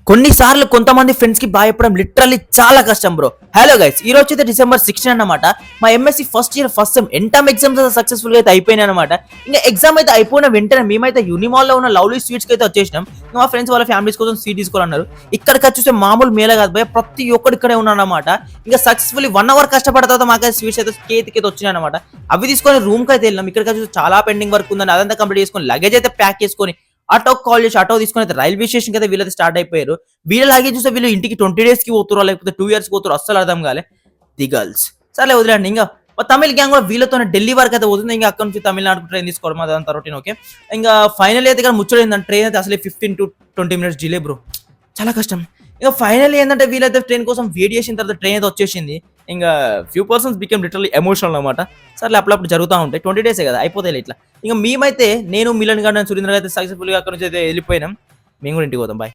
కొన్నిసార్లు కొంతమంది ఫ్రెండ్స్ కి బాగా చెప్పడం లిటరల్లీ చాలా కష్టం బ్రో. హలో గైస్, ఈ రోజు అయితే December 16 అన్నమాట. మా MSc first year first sem ఎంటమ్ ఎగ్జామ్స్ సక్సెస్ఫుల్ గా అయితే అయిపోయినాయి అనమాట. ఇంకా ఎగ్జామ్ అయితే అయిపోయిన వెంటనే మేమైతే యూనిమాల్ లో ఉన్న లవ్లీ స్వీట్స్ కి అయితే వచ్చేసినాం. మా ఫ్రెండ్స్ వాళ్ళ ఫ్యామిలీస్ కోసం స్వీట్ తీసుకోవాలన్నారు. ఇక్కడికి వచ్చేస్తే మామూలు మేలే కాదు భయ, ప్రతి ఒక్కడు ఇక్కడే ఉన్నాడు అనమాట. ఇంకా సక్సెస్ఫుల్లీ 1 hour కష్టపడిన తర్వాత మాకైతే స్వీట్స్ అయితే చేతికి వచ్చినాయి అనమాట. అవి తీసుకొని రూమ్ కి అయితే వెళ్ళినాం. ఇక్కడికి వచ్చి చాలా పెండింగ్ వర్క్ ఉందని అదంతా కంప్లీట్ చేసుకొని లగేజ్ అయితే ప్యాక్ చేసుకొని ఆటో కాల్ చేసి ఆటో తీసుకుని అయితే రైల్వే స్టేషన్ అయితే వీళ్ళైతే స్టార్ట్ అయిపోయారు. వీళ్ళలాగే చూస్తే వీళ్ళు ఇంటికి 20 days కి పోతున్నారు, లేకపోతే 2 years కి పోతున్నారు, అస్సలు అర్థం కాలే. ది గర్ల్స్ సర్లే వదిలేండి. ఇంకా తమిళ గ్యాంగ్ కూడా వీళ్ళతోనే ఢిల్లీ వరకు అయితే పోతుంది. ఇంకా అక్కడ నుంచి తమిళనాడు ట్రైన్ తీసుకోవడం అదంతా రొటీన్. ఓకే, ఇంకా ఫైనల్ అయితే ఇక్కడ ముచ్చడైందంటే ట్రైన్ అయితే అసలు 15 to 20 minutes డిలే బ్రో, చాలా కష్టం. ఇంకా ఫైనల్ ఏంటంటే వీళ్ళైతే ట్రైన్ కోసం వెయిట్ చేసిన తర్వాత ట్రైన్ అయితే వచ్చేసింది. ఇంకా few persons become literally emotional అనమాట. సర్లే అప్పుడప్పుడు జరుగుతూ ఉంటాయి, 20 days కదా అయిపోతాయి ఇట్లా. ఇంకా మేమైతే నేను మిలన్ గార్డెన్ సురేంద్ర అయితే సక్సెస్ఫుల్గా అక్కడ నుంచి అయితే వెళ్ళిపోయినాం. మేము కూడా ఇంటికి పోతాం. బాయ్.